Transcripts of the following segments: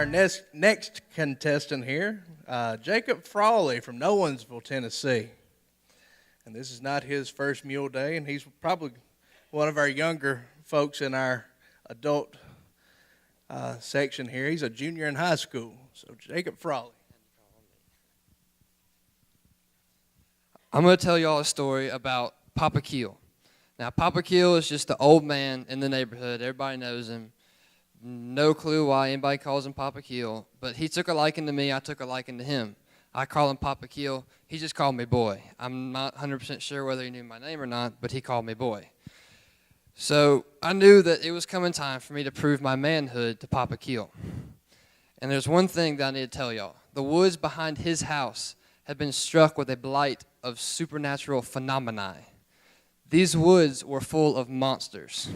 our next contestant here, Jacob Frawley from Nolensville, Tennessee. And this is not his first Mule Day, and he's probably one of our younger folks in our adult section here. He's a junior in high school. So Jacob Frawley. I'm going to tell y'all a story about Papa Keel. Now, Papa Keel is just the old man in the neighborhood. Everybody knows him. No clue why anybody calls him Papa Keel, but he took a liking to me. I took a liking to him. I call him Papa Keel. He just called me boy. I'm not 100% sure whether he knew my name or not, but he called me boy. So I knew that it was coming time for me to prove my manhood to Papa Keel. And there's one thing that I need to tell y'all. The woods behind his house had been struck with a blight of supernatural phenomena. These woods were full of monsters.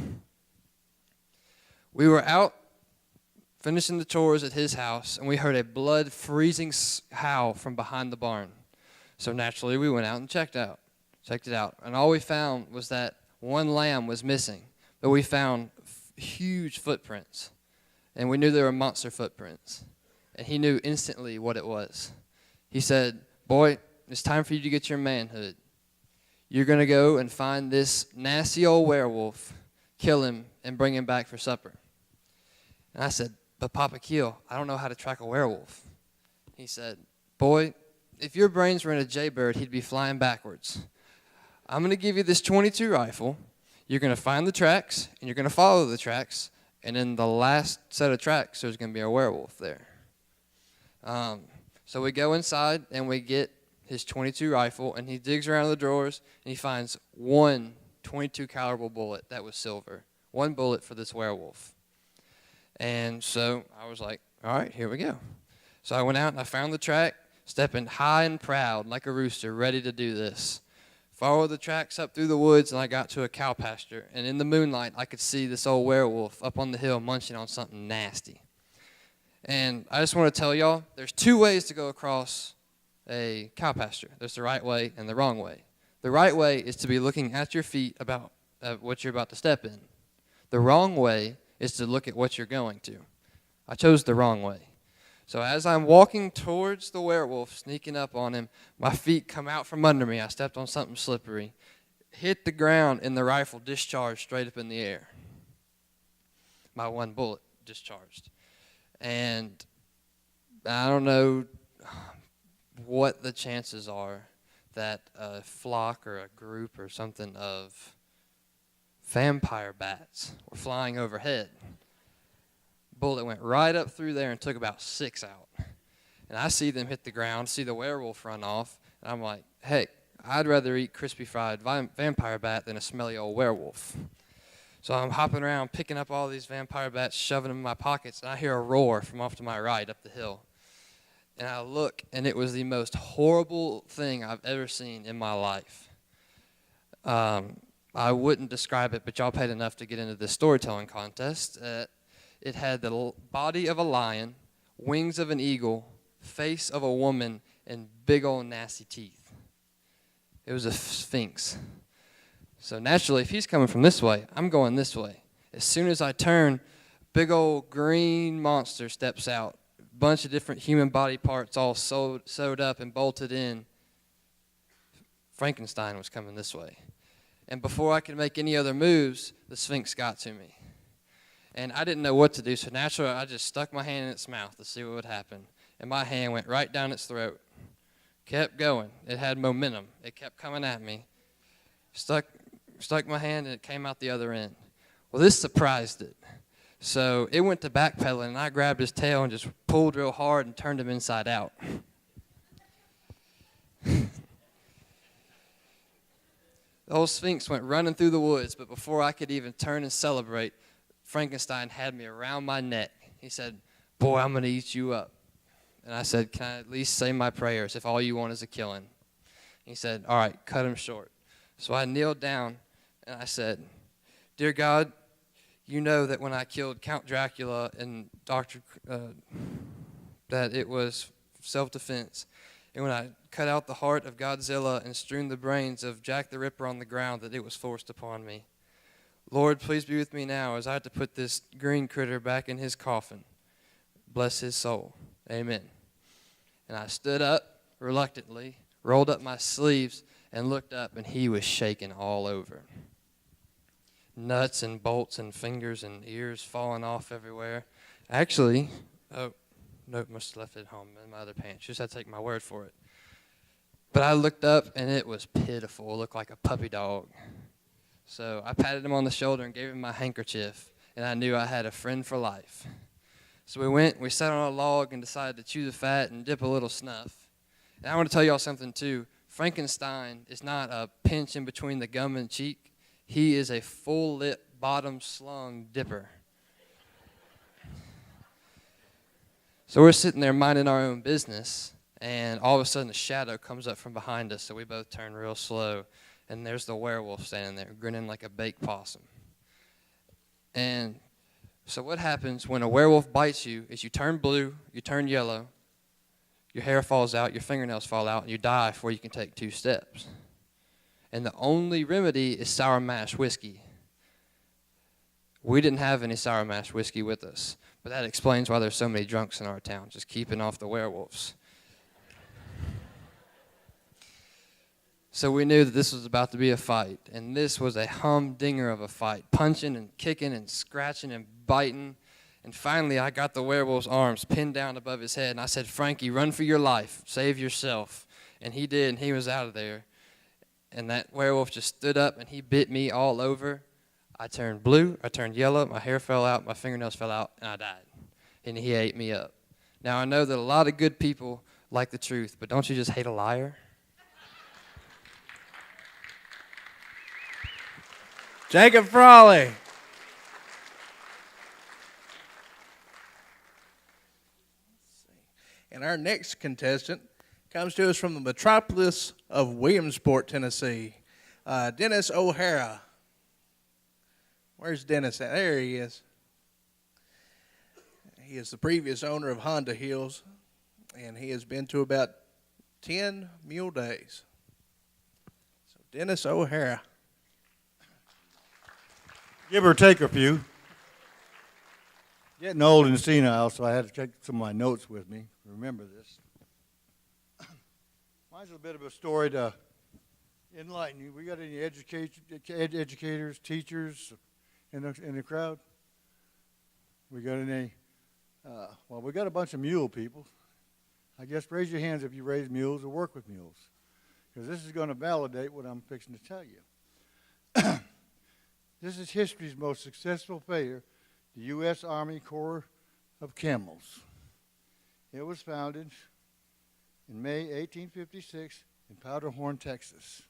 We were out finishing the chores at his house, and we heard a blood-freezing howl from behind the barn. So naturally, we went out and checked it out. And all we found was that one lamb was missing, but we found huge footprints, and we knew they were monster footprints. And he knew instantly what it was. He said, "Boy, it's time for you to get your manhood. You're going to go and find this nasty old werewolf, kill him, and bring him back for supper." And I said, "But Papa Keel, I don't know how to track a werewolf." He said, "Boy, if your brains were in a jaybird, he'd be flying backwards. I'm going to give you this .22 rifle. You're going to find the tracks, and you're going to follow the tracks, and in the last set of tracks, there's going to be a werewolf there." So we go inside, and we get his .22 rifle, and he digs around the drawers, and he finds one .22 caliber bullet that was silver. One bullet for this werewolf. And so I was like, all right, here we go. So I went out and I found the track, stepping high and proud like a rooster, ready to do this. Followed the tracks up through the woods, and I got to a cow pasture. And in the moonlight, I could see this old werewolf up on the hill munching on something nasty. And I just want to tell y'all, there's two ways to go across a cow pasture. There's the right way and the wrong way. The right way is to be looking at your feet about what you're about to step in. The wrong way is to look at what you're going to. I chose the wrong way. So as I'm walking towards the werewolf, sneaking up on him, my feet come out from under me. I stepped on something slippery, hit the ground, and the rifle discharged straight up in the air. My one bullet discharged. And I don't know what the chances are that a flock or a group or something of vampire bats were flying overhead. Bullet went right up through there and took about 6 out. And I see them hit the ground, see the werewolf run off, and I'm like, heck, I'd rather eat crispy fried vampire bat than a smelly old werewolf. So I'm hopping around, picking up all these vampire bats, shoving them in my pockets, and I hear a roar from off to my right up the hill. And I look, and it was the most horrible thing I've ever seen in my life. I wouldn't describe it, but y'all paid enough to get into this storytelling contest. It had the body of a lion, wings of an eagle, face of a woman, and big old nasty teeth. It was a sphinx. So naturally, if he's coming from this way, I'm going this way. As soon as I turn, big old green monster steps out. Bunch of different human body parts all sewed up and bolted in. Frankenstein was coming this way. And before I could make any other moves, the Sphinx got to me. And I didn't know what to do, so naturally I just stuck my hand in its mouth to see what would happen. And my hand went right down its throat. Kept going. It had momentum. It kept coming at me. Stuck my hand, and it came out the other end. Well, this surprised it. So it went to backpedaling, and I grabbed his tail and just pulled real hard and turned him inside out. The whole Sphinx went running through the woods, but before I could even turn and celebrate, Frankenstein had me around my neck. He said, "Boy, I'm going to eat you up." And I said, "Can I at least say my prayers if all you want is a killing?" He said, "All right, cut him short." So I kneeled down, and I said, "Dear God, you know that when I killed Count Dracula and that it was self-defense. And when I cut out the heart of Godzilla and strewn the brains of Jack the Ripper on the ground, that it was forced upon me. Lord, please be with me now as I have to put this green critter back in his coffin. Bless his soul. Amen. And I stood up reluctantly, rolled up my sleeves, and looked up, and he was shaking all over. Nuts and bolts and fingers and ears falling off everywhere. Actually, oh, nope, must have left it at home in my other pants. Just had to take my word for it. But I looked up, and it was pitiful. It looked like a puppy dog. So I patted him on the shoulder and gave him my handkerchief, and I knew I had a friend for life. So we sat on a log and decided to chew the fat and dip a little snuff. And I want to tell y'all something, too. Frankenstein is not a pinch in between the gum and cheek. He is a full-lip, bottom-slung dipper. So we're sitting there minding our own business, and all of a sudden a shadow comes up from behind us, so we both turn real slow, and there's the werewolf standing there, grinning like a baked possum. And so what happens when a werewolf bites you is you turn blue, you turn yellow, your hair falls out, your fingernails fall out, and you die before you can take 2 steps. And the only remedy is sour mash whiskey. We didn't have any sour mash whiskey with us, but that explains why there's so many drunks in our town, just keeping off the werewolves. So we knew that this was about to be a fight, and this was a humdinger of a fight, punching and kicking and scratching and biting. And finally, I got the werewolf's arms pinned down above his head, and I said, "Frankie, run for your life. Save yourself." And he did, and he was out of there. And that werewolf just stood up, and he bit me all over. I turned blue, I turned yellow, my hair fell out, my fingernails fell out, and I died. And he ate me up. Now, I know that a lot of good people like the truth, but don't you just hate a liar? Jacob Frawley. And our next contestant comes to us from the metropolis of Williamsport, Tennessee. Dennis O'Hara. Where's Dennis at? There he is. He is the previous owner of Honda Hills, and he has been to about 10 mule days. So Dennis O'Hara. Give or take a few. Getting old and senile, so I had to take some of my notes with me. Remember this. Mine's a bit of a story to enlighten you. We got any educators, teachers in the crowd? We got any? Well, we got a bunch of mule people. I guess raise your hands if you raise mules or work with mules, because this is going to validate what I'm fixing to tell you. This is history's most successful failure, the U.S. Army Corps of Camels. It was founded in May 1856 in Powderhorn, Texas.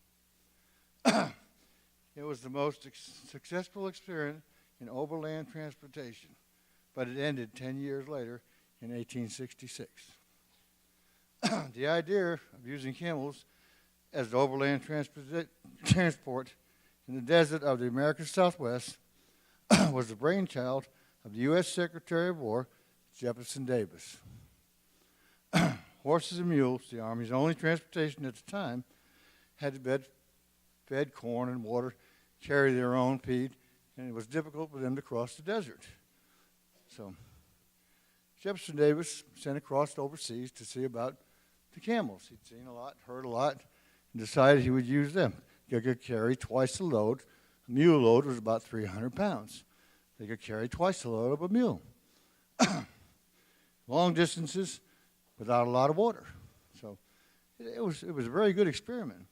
It was the most successful experiment in overland transportation, but it ended 10 years later in 1866. The idea of using camels as overland transport in the desert of the American Southwest was the brainchild of the U.S. Secretary of War, Jefferson Davis. Horses and mules, the Army's only transportation at the time, had to be fed corn and water, carry their own feed, and it was difficult for them to cross the desert. So Jefferson Davis sent across overseas to see about the camels. He'd seen a lot, heard a lot, and decided he would use them. They could carry twice the load. A mule load was about 300 pounds. They could carry twice the load of a mule. Long distances without a lot of water. So it was a very good experiment.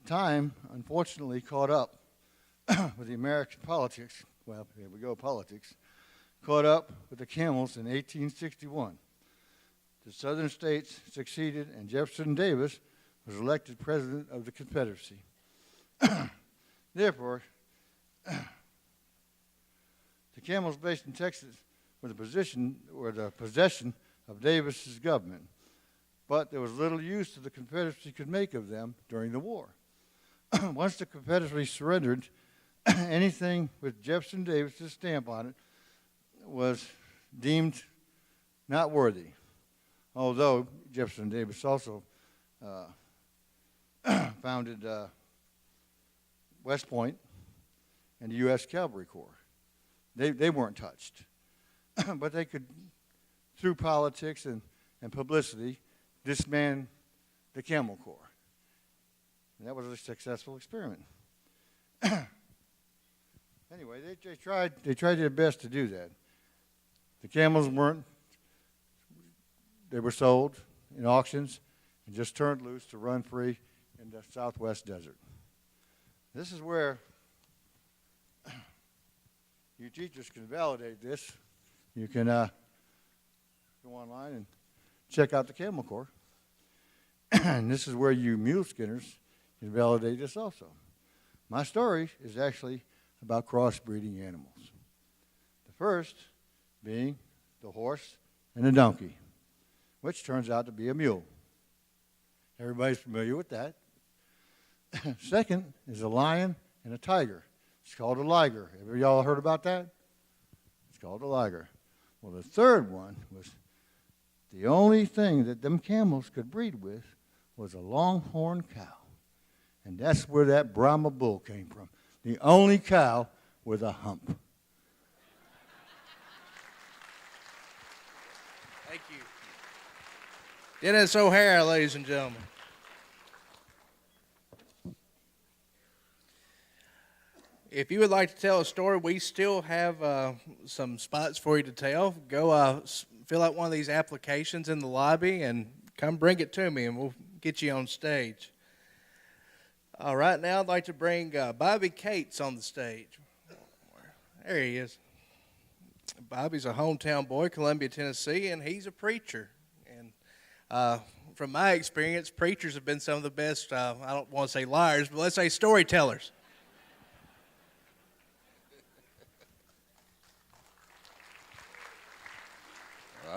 Time, unfortunately, caught up with the American politics. Well, here we go, politics. Caught up with the camels in 1861. The southern states succeeded, and Jefferson Davis was elected president of the Confederacy. Therefore, the camels based in Texas were the possession of Davis's government, but there was little use that the Confederacy could make of them during the war. Once the Confederacy surrendered, anything with Jefferson Davis's stamp on it was deemed not worthy, although Jefferson Davis also founded West Point and the U.S. Cavalry Corps. They weren't touched, but they could through politics and publicity, disband the Camel Corps. And that was a successful experiment. Anyway, they tried their best to do that. The camels they were sold in auctions and just turned loose to run free in the Southwest desert. This is where you teachers can validate this. You can go online and check out the Camel Corps. And this is where you mule skinners can validate this also. My story is actually about crossbreeding animals. The first being the horse and the donkey, which turns out to be a mule. Everybody's familiar with that. Second is a lion and a tiger. It's called a liger. Ever y'all heard about that? It's called a liger. Well, the third one was the only thing that them camels could breed with was a longhorn cow. And that's where that Brahma bull came from. The only cow with a hump. Thank you. Dennis O'Hara, ladies and gentlemen. If you would like to tell a story, we still have some spots for you to tell. Go fill out one of these applications in the lobby and come bring it to me, and we'll get you on stage. Right now, I'd like to bring Bobby Cates on the stage. There he is. Bobby's a hometown boy, Columbia, Tennessee, and he's a preacher. And from my experience, preachers have been some of the best, I don't want to say liars, but let's say storytellers.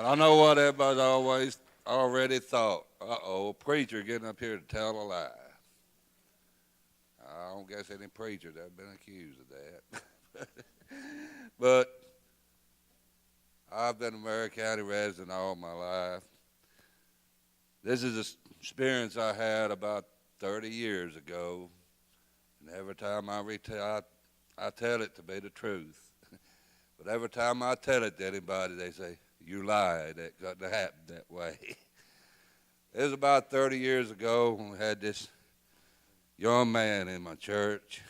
I know what everybody's always already thought. Uh-oh, preacher getting up here to tell a lie. I don't guess any preachers have been accused of that. But I've been a Maury County resident all my life. This is an experience I had about 30 years ago. And every time I tell it to be the truth. But every time I tell it to anybody, they say, "You lied. That couldn't happen that way." It was about 30 years ago when we had this young man in my church.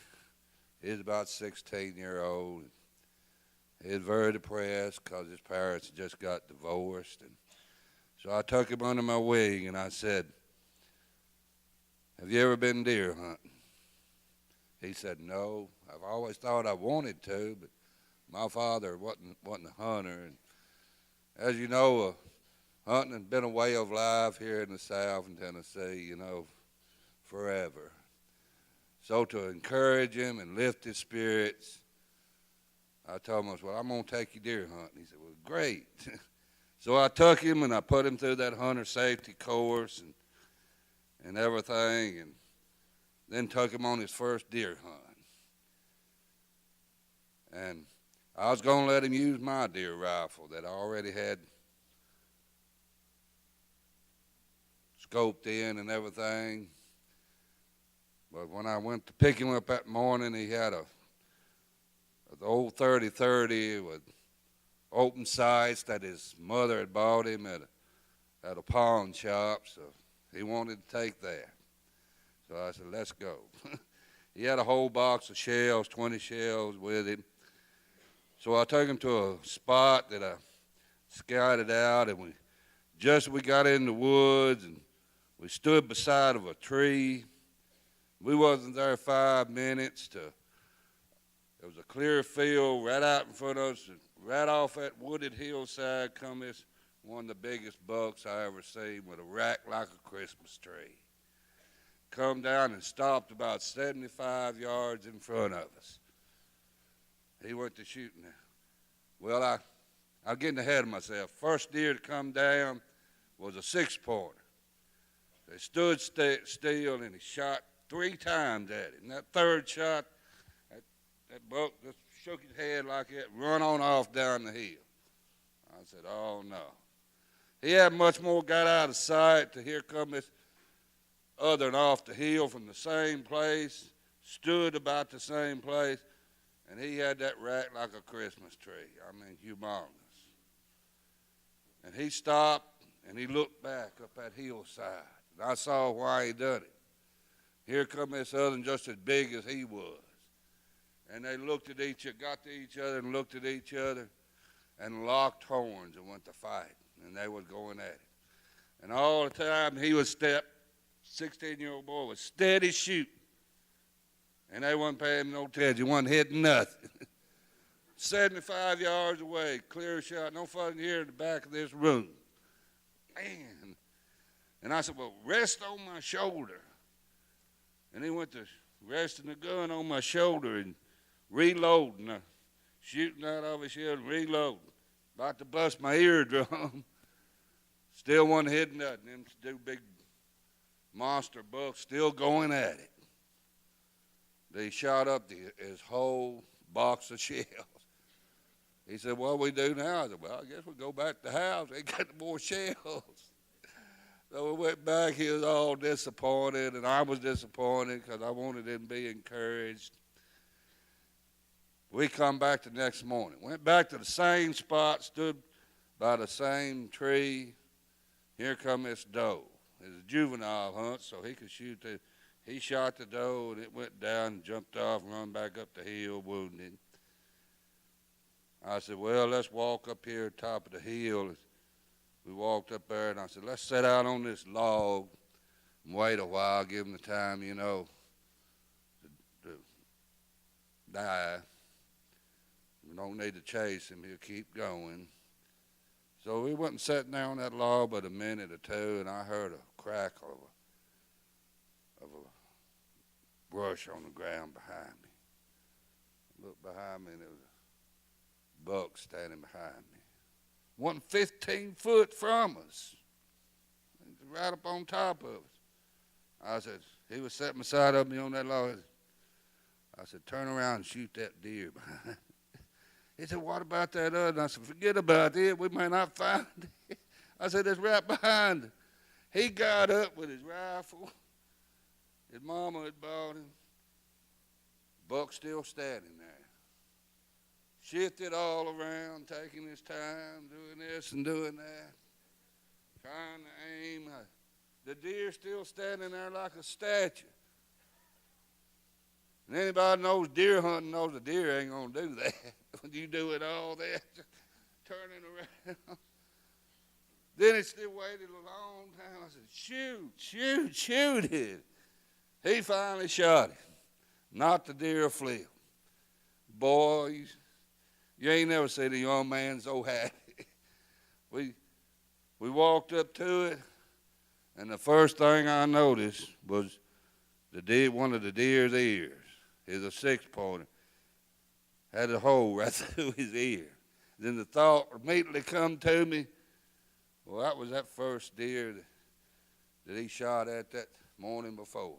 He was about 16-year-old. He was very depressed because his parents had just got divorced. And so I took him under my wing and I said, "Have you ever been deer hunting?" He said, "No. I've always thought I wanted to, but my father wasn't a hunter." And as you know, hunting has been a way of life here in the South in Tennessee, forever. So to encourage him and lift his spirits, I told him, "Well, I'm going to take you deer hunting." He said, "Well, great." So I took him and I put him through that hunter safety course and everything, and then took him on his first deer hunt. And I was going to let him use my deer rifle that I already had scoped in and everything. But when I went to pick him up that morning, he had the old 30-30 with open sights that his mother had bought him at a pawn shop, so he wanted to take that. So I said, "Let's go." He had a whole box of shells, 20 shells with him. So I took him to a spot that I scouted out, and we got in the woods, and we stood beside of a tree. We wasn't there 5 minutes. There was a clear field right out in front of us. Right off that wooded hillside come this one of the biggest bucks I ever seen with a rack like a Christmas tree. Come down and stopped about 75 yards in front of us. He went to shooting. Well, I'm getting ahead of myself. First deer to come down was a 6-pointer. They stood still, and he shot 3 times at it. And that third shot, that buck just shook his head like that, run on off down the hill. I said, "Oh, no." He hadn't much more got out of sight to here come this other and off the hill from the same place, stood about the same place, and he had that rack like a Christmas tree. I mean, humongous. And he stopped, and he looked back up that hillside. And I saw why he done it. Here come this other one just as big as he was. And they looked at each other, got to each other and looked at each other and locked horns and went to fight. And they was going at it. And all the time he was 16-year-old boy was steady shooting. And they wasn't paying him no attention. He wasn't hitting nothing. 75 yards away, clear shot, no further here in the back of this room. Man. And I said, well, rest on my shoulder. And he went to resting the gun on my shoulder and reloading, shooting out of his shield and reloading. About to bust my eardrum. Still wasn't hitting nothing. Them two big monster bucks still going at it. They shot up his whole box of shells. He said, what do we do now? I said, well, I guess we'll go back to the house. They got more shells. So we went back. He was all disappointed, and I was disappointed because I wanted him to be encouraged. We come back the next morning. Went back to the same spot, stood by the same tree. Here come this doe. It was a juvenile hunt, so he could shoot the. He shot the doe, and it went down and jumped off and run back up the hill, wounded. I said, well, let's walk up here top of the hill. We walked up there, and I said, let's sit out on this log and wait a while, give him the time, to die. We don't need to chase him. He'll keep going. So we wasn't sitting there on that log but a minute or two, and I heard a crackle of a brush on the ground behind me. I looked behind me, and there was a buck standing behind me. Wasn't 15 foot from us. Right up on top of us. I said, he was sitting beside of me on that log. I said, turn around and shoot that deer behind. He said, what about that other? And I said, forget about it. We may not find it. I said, it's right behind him. He got up with his rifle. His mama had bought him. Buck still standing there. Shifted all around, taking his time, doing this and doing that. Trying to aim. The deer still standing there like a statue. And anybody knows deer hunting knows the deer ain't going to do that. When you do it all that, turning around. Then it still waited a long time. I said, shoot it. He finally shot him. Knocked the deer aflip. Boys, you ain't never seen a young man so happy. We walked up to it, and the first thing I noticed was one of the deer's ears. Is a 6-pointer. Had a hole right through his ear. Then the thought immediately come to me, well, that was that first deer that he shot at that morning before.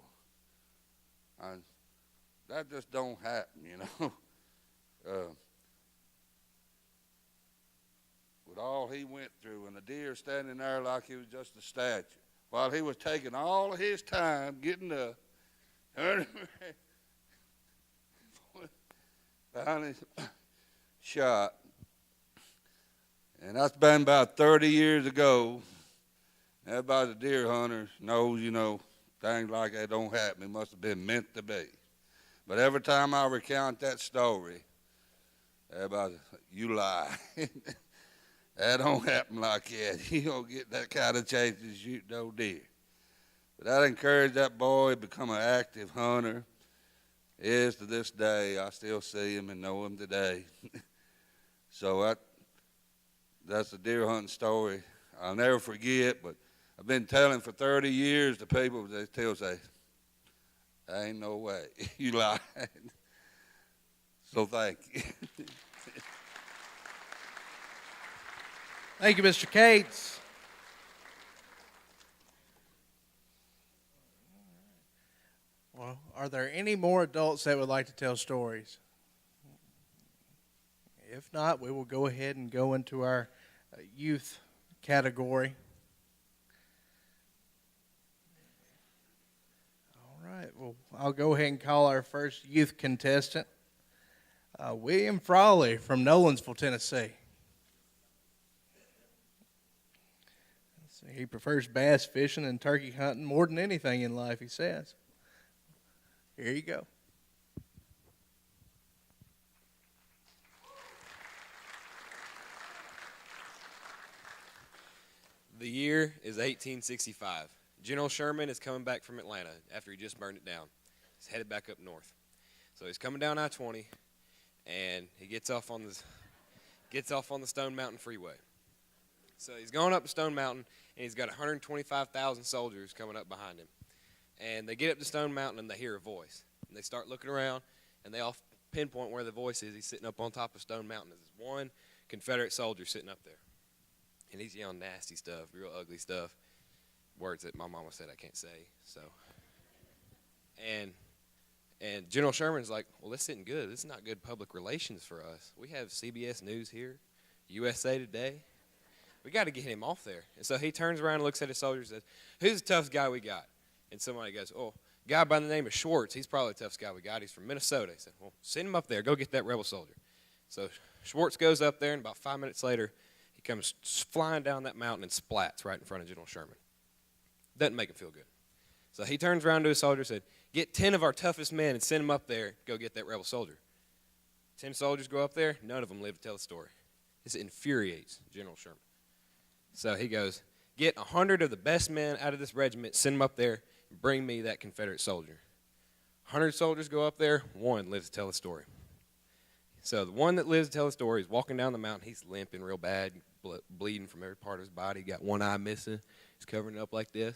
That just don't happen, With all he went through, and the deer standing there like he was just a statue, while he was taking all of his time getting up, turning around, finally shot. And that's been about 30 years ago. Everybody, the deer hunters, knows, things like that don't happen. It must have been meant to be. But every time I recount that story, everybody, you lie. That don't happen like that. You don't get that kind of chance to shoot no deer. But I'd encourage that boy to become an active hunter. Is to this day. I still see him and know him today. So that's a deer hunting story I'll never forget, but I've been telling for 30 years to people, they still say, ain't no way. You lied. So thank you. Thank you, Mr. Cates. Well, are there any more adults that would like to tell stories? If not, we will go ahead and go into our youth category. All right, well, I'll go ahead and call our first youth contestant, William Frawley from Nolensville, Tennessee. He prefers bass fishing and turkey hunting more than anything in life, he says. Here you go. The year is 1865. General Sherman is coming back from Atlanta after he just burned it down. He's headed back up north. So he's coming down I-20, and he gets off on the Stone Mountain Freeway. So he's going up to Stone Mountain, and he's got 125,000 soldiers coming up behind him. And they get up to Stone Mountain, and they hear a voice. And they start looking around, and they all pinpoint where the voice is. He's sitting up on top of Stone Mountain. There's one Confederate soldier sitting up there. And he's yelling nasty stuff, real ugly stuff, words that my mama said I can't say. So, and General Sherman's like, well, this isn't good. This is not good public relations for us. We have CBS News here, USA Today. We got to get him off there. And so he turns around and looks at his soldiers and says, who's the toughest guy we got? And somebody goes, oh, a guy by the name of Schwartz. He's probably the toughest guy we got. He's from Minnesota. He said, well, send him up there. Go get that rebel soldier. So Schwartz goes up there, and about 5 minutes later, he comes flying down that mountain and splats right in front of General Sherman. Doesn't make him feel good. So he turns around to his soldiers and said, get 10 of our toughest men and send them up there. Go get that rebel soldier. 10 soldiers go up there. None of them live to tell the story. This infuriates General Sherman. So he goes, get 100 of the best men out of this regiment, send them up there, and bring me that Confederate soldier. 100 soldiers go up there. One lives to tell the story. So the one that lives to tell the story is walking down the mountain. He's limping real bad, bleeding from every part of his body. Got one eye missing. He's covering it up like this.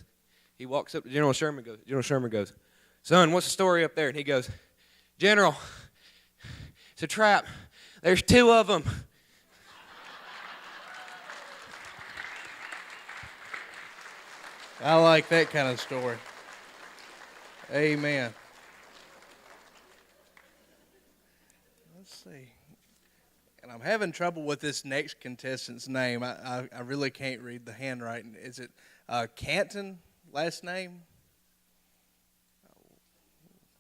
He walks up to General Sherman. General Sherman goes, son, what's the story up there? And he goes, General, it's a trap. There's 2 of them. I like that kind of story. Amen. Let's see. And I'm having trouble with this next contestant's name. I really can't read the handwriting. Is it Canton, last name?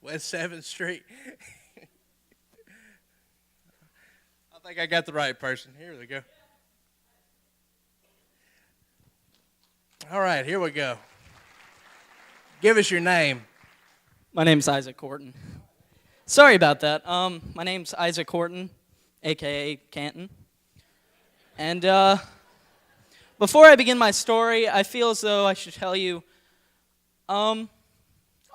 West 7th Street. I think I got the right person. Here we go. All right, here we go. Give us your name. My name's Isaac Horton. Sorry about that. My name's Isaac Horton, a.k.a. Canton. And before I begin my story, I feel as though I should tell you a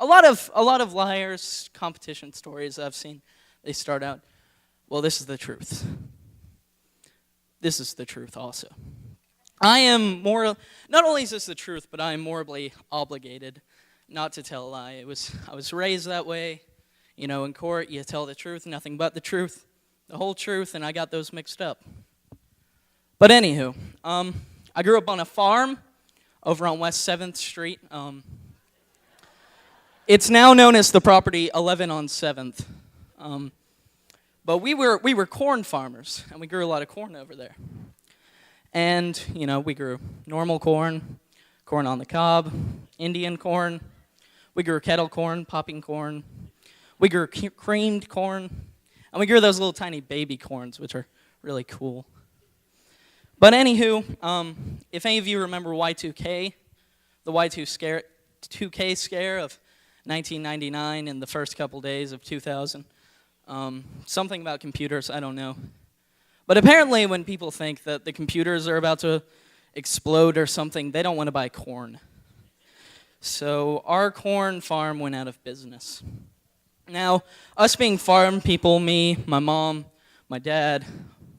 lot of liars, competition stories I've seen, they start out, well, this is the truth. This is the truth also. Not only is this the truth, but I am morally obligated not to tell a lie. I was raised that way. You know, in court, you tell the truth, nothing but the truth, the whole truth, and I got those mixed up. But anywho, I grew up on a farm over on West 7th Street. It's now known as the property 11 on 7th. But we were corn farmers, and we grew a lot of corn over there. And, you know, we grew normal corn, corn on the cob, Indian corn. We grew kettle corn, popping corn. We grew creamed corn. And we grew those little tiny baby corns, which are really cool. But anywho, if any of you remember Y2K, the Y2K scare of 1999 and the first couple days of 2000, something about computers, I don't know. But apparently when people think that the computers are about to explode or something, they don't want to buy corn. So our corn farm went out of business. Now, us being farm people, me, my mom, my dad,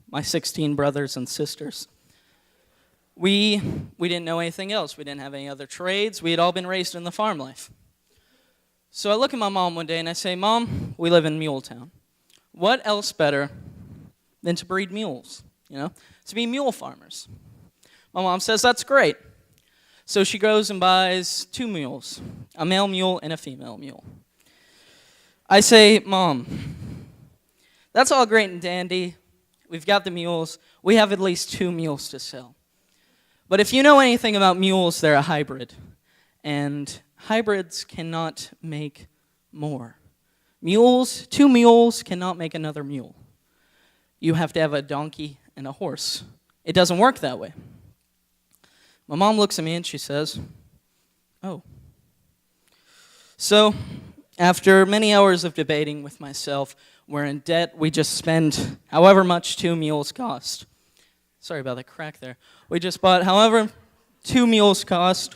my 16 brothers and sisters, we didn't know anything else. We didn't have any other trades. We had all been raised in the farm life. So I look at my mom one day and I say, Mom, we live in Muletown. What else better than to breed mules, you know, to be mule farmers? My mom says, that's great. So she goes and buys 2 mules, a male mule and a female mule. I say, Mom, that's all great and dandy. We've got the mules. We have at least 2 mules to sell. But if you know anything about mules, they're a hybrid. And hybrids cannot make more. 2 mules cannot make another mule. You have to have a donkey and a horse. It doesn't work that way. My mom looks at me and she says, "Oh." So, after many hours of debating with myself, we're in debt. We just spent however much 2 mules cost. Sorry about that crack there. We just bought however 2 mules cost,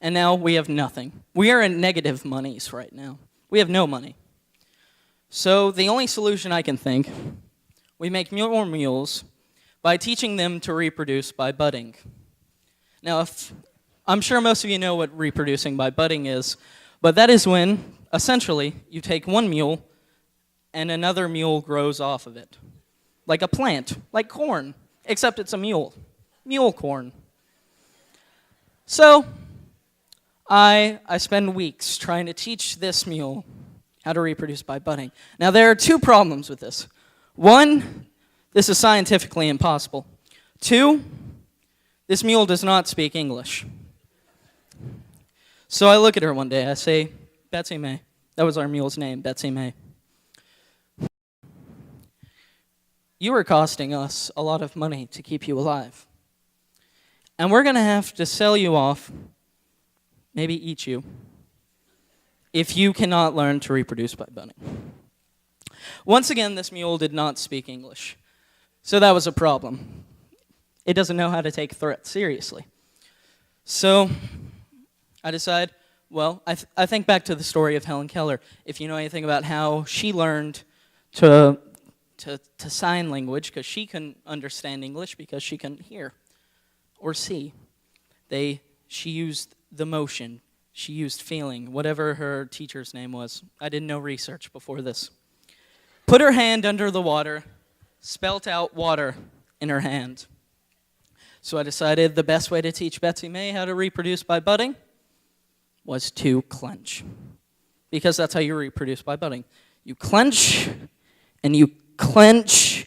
and now we have nothing. We are in negative monies right now. We have no money. So the only solution I can think, we make more mules by teaching them to reproduce by budding. Now, I'm sure most of you know what reproducing by budding is, but that is when, essentially, you take one mule and another mule grows off of it. Like a plant, like corn, except it's a mule. Mule corn. So, I spend weeks trying to teach this mule how to reproduce by budding. Now, there are 2 problems with this. 1, this is scientifically impossible. 2, this mule does not speak English. So I look at her one day, I say, "Betsy May." That was our mule's name, Betsy May. "You are costing us a lot of money to keep you alive. And we're going to have to sell you off, maybe eat you, if you cannot learn to reproduce by budding." Once again, this mule did not speak English. So that was a problem. It doesn't know how to take threats seriously. So I decide, well, I think back to the story of Helen Keller. If you know anything about how she learned to sign language, because she couldn't understand English because she couldn't hear or see. She used the motion. She used feeling, whatever her teacher's name was. I did no research before this. Put her hand under the water, spelt out water in her hand. So I decided the best way to teach Betsy May how to reproduce by budding was to clench. Because that's how you reproduce by budding. You clench, and you clench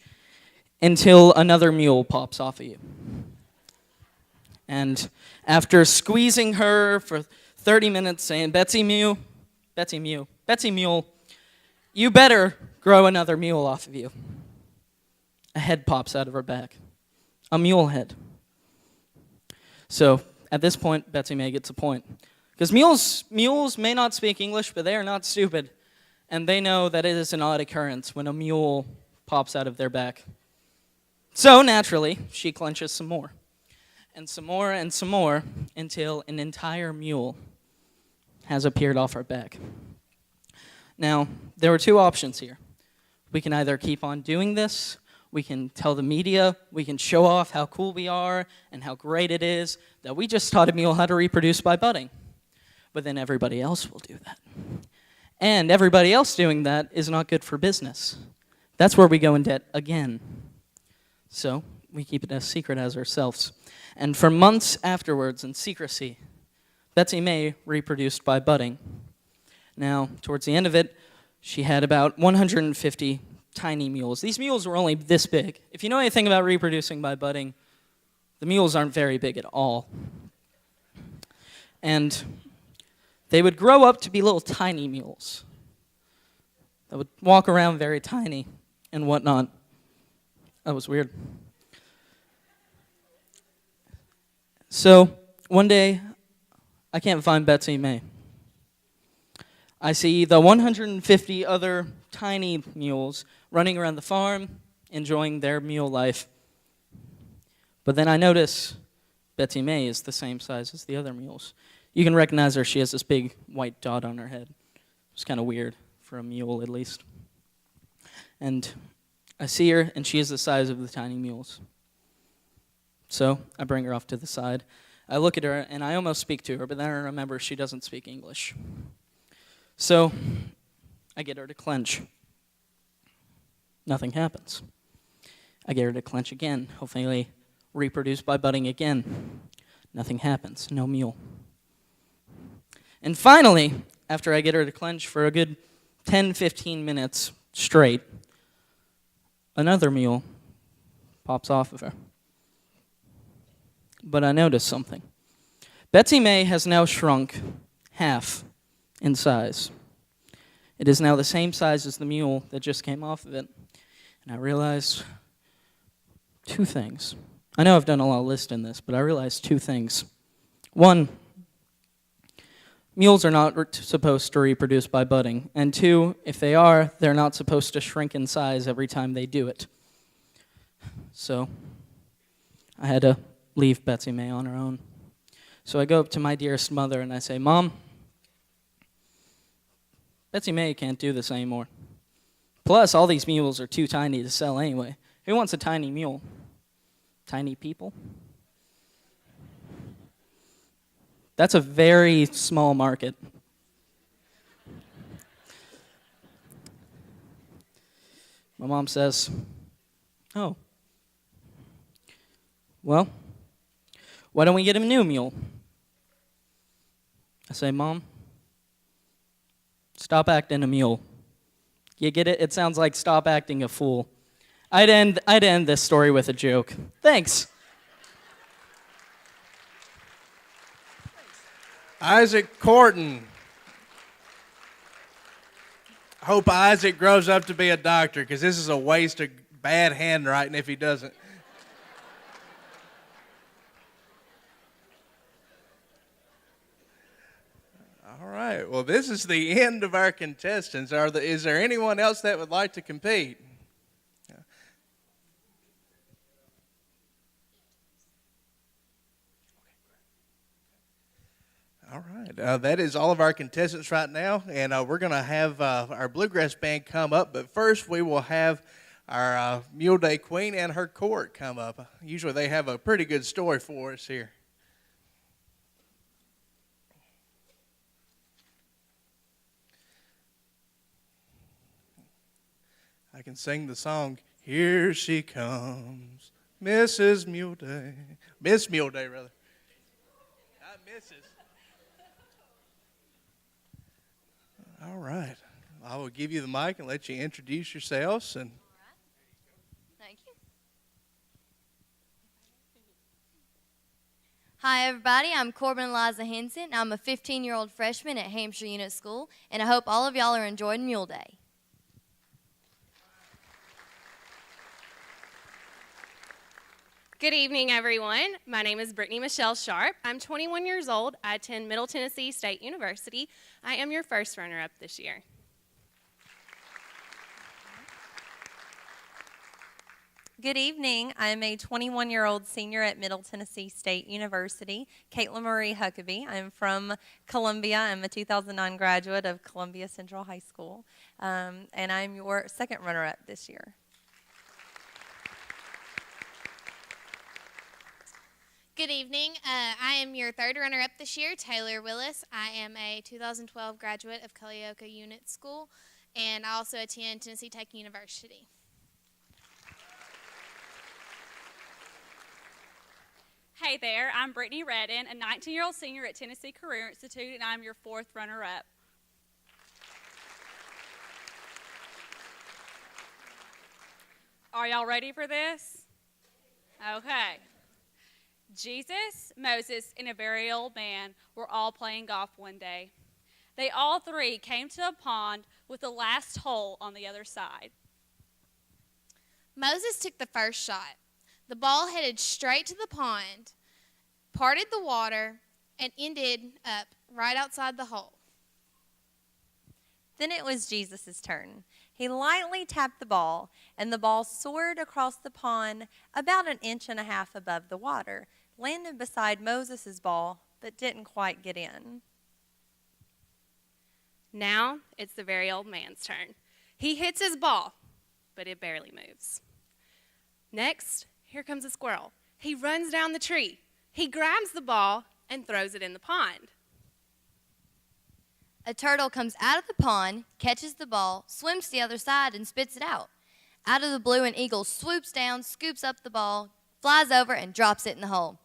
until another mule pops off of you. And after squeezing her for 30 minutes saying, "Betsy Mule, Betsy Mule, Betsy Mule, you better grow another mule off of you," a head pops out of her back. A mule head. So at this point, Betsy May gets a point. Because mules may not speak English, but they are not stupid. And they know that it is an odd occurrence when a mule pops out of their back. So naturally, she clenches some more. And some more and some more until an entire mule has appeared off her back. Now, there were 2 options here. We can either keep on doing this, we can tell the media, we can show off how cool we are and how great it is that we just taught a mule how to reproduce by budding. But then everybody else will do that. And everybody else doing that is not good for business. That's where we go in debt again. So we keep it as secret as ourselves. And for months afterwards, in secrecy, Betsy May reproduced by budding. Now, towards the end of it, she had about 150 tiny mules. These mules were only this big. If you know anything about reproducing by budding, the mules aren't very big at all. And they would grow up to be little tiny mules that would walk around very tiny and whatnot. That was weird. So one day, I can't find Betsy May. I see the 150 other tiny mules running around the farm, enjoying their mule life. But then I notice Betsy May is the same size as the other mules. You can recognize her. She has this big white dot on her head. It's kind of weird for a mule, at least. And I see her, and she is the size of the tiny mules. So I bring her off to the side. I look at her, and I almost speak to her, but then I remember she doesn't speak English. So I get her to clench. Nothing happens. I get her to clench again, hopefully reproduce by budding again. Nothing happens. No mule. And finally, after I get her to clench for a good 10, 15 minutes straight, another mule pops off of her. But I notice something. Betsy May has now shrunk half in size. It is now the same size as the mule that just came off of it. And I realized two things. I know I've done a lot of listing this, but I realized two things. One, mules are not supposed to reproduce by budding. And two, if they are, they're not supposed to shrink in size every time they do it. So I had to leave Betsy May on her own. So I go up to my dearest mother and I say, Mom, Betsy May can't do this anymore. Plus, all these mules are too tiny to sell anyway. Who wants a tiny mule? Tiny people? That's a very small market. My mom says, oh, well, why don't we get him a new mule? I say, Mom, stop acting a mule. You get it? It sounds like stop acting a fool. I'd end this story with a joke. Thanks. Isaac Corton. I hope Isaac grows up to be a doctor, because this is a waste of bad handwriting if he doesn't. All right. Well, this is the end of our contestants. Is there anyone else that would like to compete? All right. That is all of our contestants right now, and we're going to have our Bluegrass Band come up. But first, we will have our Mule Day Queen and her court come up. Usually they have a pretty good story for us here. I can sing the song, Here She Comes, Mrs. Mule Day. Miss Mule Day, rather. Not Mrs. All right. I will give you the mic and let you introduce yourselves. And Thank you. Hi, everybody. I'm Corbin Eliza Henson. I'm a 15-year-old freshman at Hampshire Unit School, and I hope all of y'all are enjoying Mule Day. Good evening, everyone. My name is Brittany Michelle Sharp. I'm 21 years old. I attend Middle Tennessee State University. I am your first runner-up this year. Good evening. I'm a 21-year-old senior at Middle Tennessee State University, Caitlin Marie Huckabee. I'm from Columbia. I'm a 2009 graduate of Columbia Central High School, and I'm your second runner-up this year. Good evening. I am your third runner-up this year, Taylor Willis. I am a 2012 graduate of Culleoka Unit School, and I also attend Tennessee Tech University. Hey there, I'm Brittany Redden, a 19-year-old senior at Tennessee Career Institute, and I'm your fourth runner-up. Are y'all ready for this? Okay. Jesus, Moses, and a very old man were all playing golf one day. They all three came to a pond with the last hole on the other side. Moses took the first shot. The ball headed straight to the pond, parted the water, and ended up right outside the hole. Then it was Jesus' turn. He lightly tapped the ball, and the ball soared across the pond about 1.5 inches above the water, landed beside Moses' ball, but didn't quite get in. Now it's the very old man's turn. He hits his ball, but it barely moves. Next, here comes a squirrel. He runs down the tree. He grabs the ball and throws it in the pond. A turtle comes out of the pond, catches the ball, swims to the other side, and spits it out. Out of the blue, an eagle swoops down, scoops up the ball, flies over, and drops it in the hole.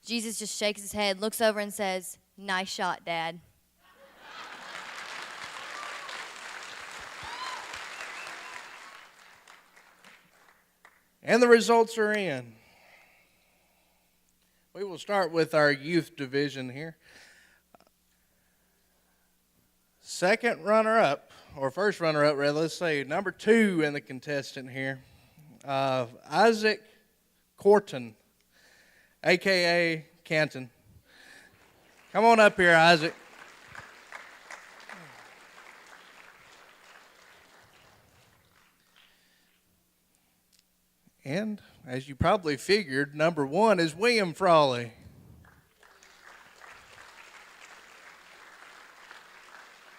Jesus just shakes his head, looks over, and says, "Nice shot, Dad." And the results are in. We will start with our youth division here. Second runner-up, or first runner-up, rather, let's say, number 2 in the contestant here, Isaac Corton. a.k.a. Canton. Come on up here, Isaac. And as you probably figured, number 1 is William Frawley.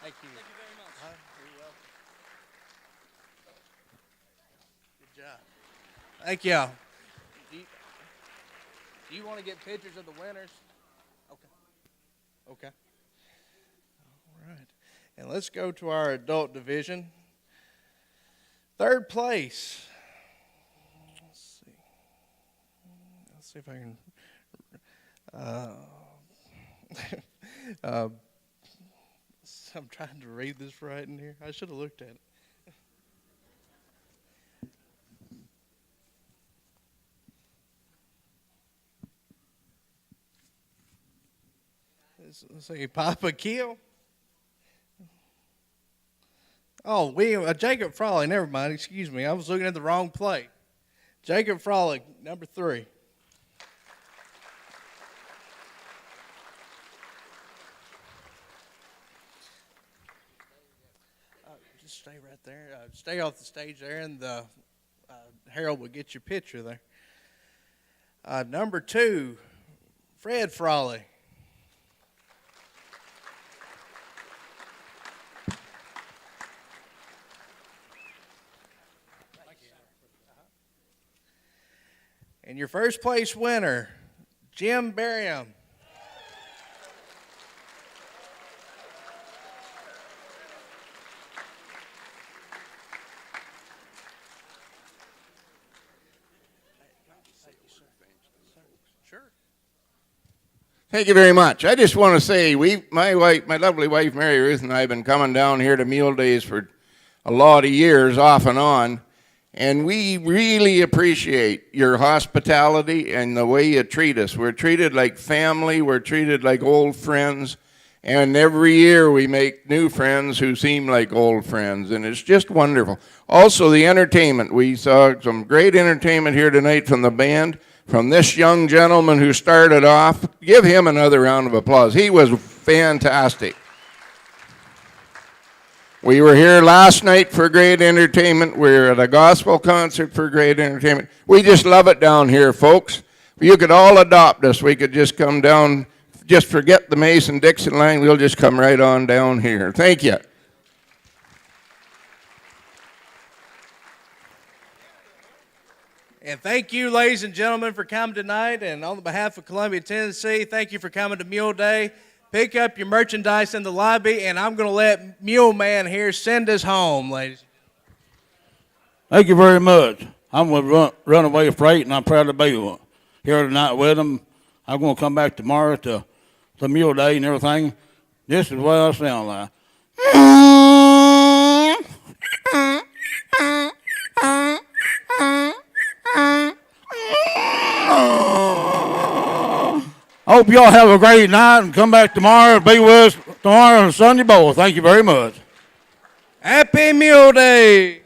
Thank you. Thank you very much. You're welcome. Good job. Thank y'all. Do you want to get pictures of the winners? Okay. All right. And let's go to our adult division. Third place. Let's see if I can. I'm trying to read this right in here. I should have looked at it. Let's see, Papa Kill. Oh, Jacob Frawley. Never mind. Excuse me. I was looking at the wrong plate. Jacob Frawley, number 3. Just stay right there. Stay off the stage there, and the Harold will get your picture there. Number 2, Fred Frawley. And your first place winner, Jim Barium. Thank you very much. I just want to say, my lovely wife, Mary Ruth, and I have been coming down here to Mule Days for a lot of years, off and on, and we really appreciate your hospitality and the way you treat us. We're treated like family. We're treated like old friends, and every year we make new friends who seem like old friends, and it's just wonderful. Also, the entertainment. We saw some great entertainment here tonight from the band. From this young gentleman who started off. Give him another round of applause. He was fantastic. We were here last night for great entertainment. We were at a gospel concert for great entertainment. We just love it down here, folks. You could all adopt us. We could just come down, just forget the Mason-Dixon line. We'll just come right on down here. Thank you. And thank you, ladies and gentlemen, for coming tonight. And on behalf of Columbia, Tennessee, thank you for coming to Mule Day. Pick up your merchandise in the lobby, and I'm going to let Mule Man here send us home, ladies. Thank you very much. I'm with Runaway Freight, and I'm proud to be here tonight with them. I'm going to come back tomorrow to Mule Day and everything. This is what I sound like. I hope y'all have a great night and come back tomorrow and be with us tomorrow and Sunday bowl. Thank you very much. Happy Mule Day.